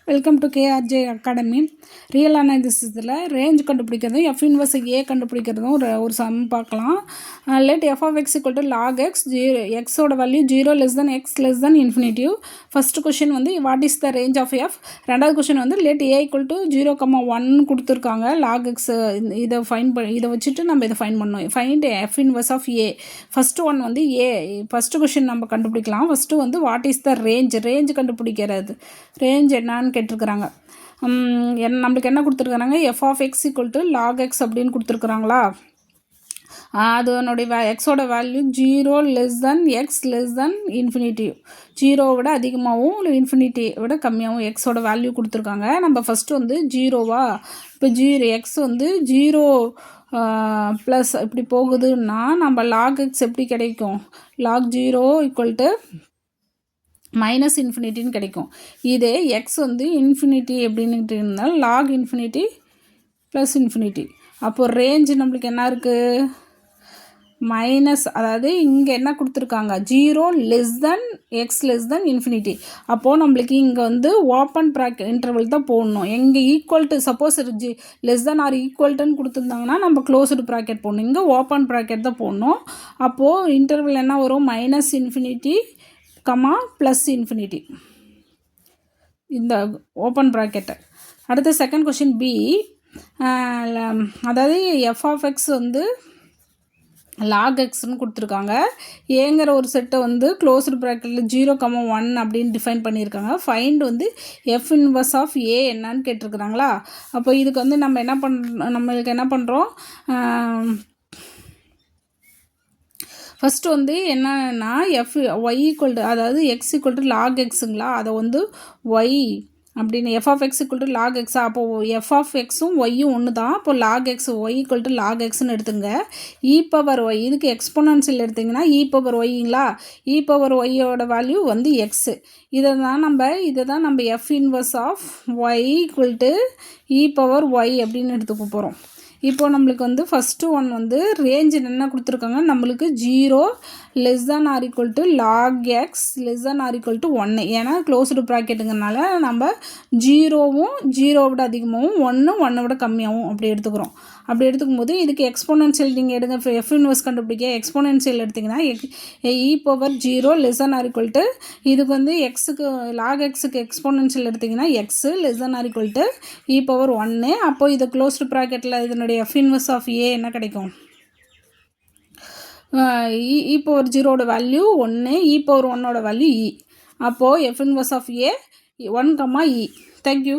Welcome to KRJ academy. Real அனாலிசிஸில் range கண்டுபிடிக்கிறதும் F inverse A கண்டுபிடிக்கிறதும் ஒரு சம் பார்க்கலாம். Let F of X equal to log X, எக்ஸோட value 0 less than X less than infinitive. First question வந்து what is the range of F. ரெண்டாவது question வந்து let A equal to 0,1 கொடுத்துருக்காங்க. Log x இதை வச்சுட்டு நம்ம இதை ஃபைன் பண்ணோம். Find f inverse of a. First one வந்து ஏ. ஃபஸ்ட்டு கொஷின் நம்ம கண்டுபிடிக்கலாம். ஃபஸ்ட்டு வந்து வாட் இஸ் த ரேஞ்ச் கண்டுபிடிக்கிறது. ரேஞ்ச் என்னான்னு கேட்டிருக்கிறாங்க. நம்மளுக்கு என்ன கொடுத்துருக்குறாங்க, f of X equal to log x அப்படின்னு கொடுத்துருக்குறாங்களா. அதனுடைய எக்ஸோட value 0 less than X less than infinitive. 0 விட அதிகமாகவும் இல்லை இன்ஃபினிட்டி விட கம்மியாகவும் எக்ஸோட வேல்யூ கொடுத்துருக்காங்க. நம்ம ஃபஸ்ட்டு வந்து 0வா, இப்போ எக்ஸ் வந்து 0 ப்ளஸ் இப்படி போகுதுன்னா நம்ம லாக் எக்ஸ் எப்படி கிடைக்கும், லாக் 0 ஈக்குவல் டு மைனஸ் இன்ஃபினிட்டின்னு கிடைக்கும். இதே எக்ஸ் வந்து இன்ஃபினிட்டி எப்படின்ட்டு இருந்தால் லாக் இன்ஃபினிட்டி ப்ளஸ் இன்ஃபினிட்டி. அப்போது ரேஞ்சு நம்மளுக்கு என்ன இருக்குது, மைனஸ். அதாவது இங்கே என்ன கொடுத்துருக்காங்க, 0 லெஸ் தென் எக்ஸ் லெஸ் தென் இன்ஃபினிட்டி. அப்போது நம்மளுக்கு இங்கே வந்து ஓப்பன் ப்ராக்கெட் இன்டர்வல் தான் போடணும். எங்கே equal to suppose less than or ஈக்குவல்ட்டுன்னு கொடுத்துருந்தாங்கன்னா நம்ம க்ளோஸ்டு ப்ராக்கெட் போடணும். இங்கே ஓப்பன் ப்ராக்கெட் தான் போடணும். அப்போது இன்டர்வல் என்ன வரும், minus infinity comma plus infinity, இந்த ஓப்பன் ப்ராக்கெட்டை. அடுத்த செகண்ட் கொஷின் பி. அதாவது எஃப் ஆஃப் எக்ஸ் வந்து லாக் எக்ஸ்ன்னு கொடுத்துருக்காங்க. ஏங்கிற ஒரு செட்டை வந்து க்ளோஸ்டு ப்ராக்கெட்டில் 0,1 அப்படின்னு டிஃபைன் பண்ணியிருக்காங்க. ஃபைண்ட் வந்து எஃப் இன்வர்ஸ் ஆஃப் ஏ என்னன்னு கேட்டிருக்கிறாங்களா. அப்போ இதுக்கு வந்து நம்மளுக்கு என்ன பண்ணுறோம், ஃபஸ்ட்டு வந்து என்னன்னா எஃப் ஒய் ஈக்குவல் டு, அதாவது எக்ஸ் ஈக்குவல் டு லாக் எக்ஸுங்களா, அதை வந்து ஒய் அப்படின்னு F of X equal to log எக்ஸா. அப்போது எஃப் ஆஃப் எக்ஸும் ஒய்யும் ஒன்று தான். அப்போ log X Y equal to log எக்ஸ்ன்னு எடுத்துங்க. இ பவர் ஒய், இதுக்கு எக்ஸ்போனன்ஷியல் எடுத்திங்கன்னா இ பவர் ஒய்ங்களா. இ பவர் ஒய்யோட வேல்யூ வந்து எக்ஸு. இதை தான் நம்ம F inverse of Y equal to e power Y அப்படின்னு எடுத்துக்க போகிறோம். இப்போ நம்மளுக்கு வந்து ஃபஸ்ட்டு ஒன் வந்து ரேஞ்சு என்ன கொடுத்துருக்காங்க, நம்மளுக்கு 0 less than or equal to log x less than or equal to 1. ஏன்னா க்ளோஸ்டு ப்ராக்கெட்டுங்கிறனால நம்ம 0வும் 0 விட அதிகமாகவும் 1 விட கம்மியாகவும் அப்படி எடுத்துக்கிறோம். அப்படி எடுத்துக்கும் போது இதுக்கு எக்ஸ்போனன்ஷியல் நீங்கள் எடுங்க. எஃப் இன்வர்ஸ் கண்டுபிடிக்க எக்ஸ்போனன்ஷியல் எடுத்திங்கன்னா e power 0 less than or equal to, இதுக்கு வந்து எக்ஸுக்கு லாக் எக்ஸுக்கு எக்ஸ்போனன்ஷியல் எடுத்திங்கன்னா X less than or equal to e power 1. அப்போது இது க்ளோஸ்டு ப்ராக்கெட்டில் இதனுடைய எஃப் இன்வர்ஸ் ஆஃப் ஏ என்ன கிடைக்கும், இ பவர் 0ஓட வேல்யூ 1, இ பவர் 1ஓட வேல்யூ இ. அப்போது f inverse of a 1, E. Thank you.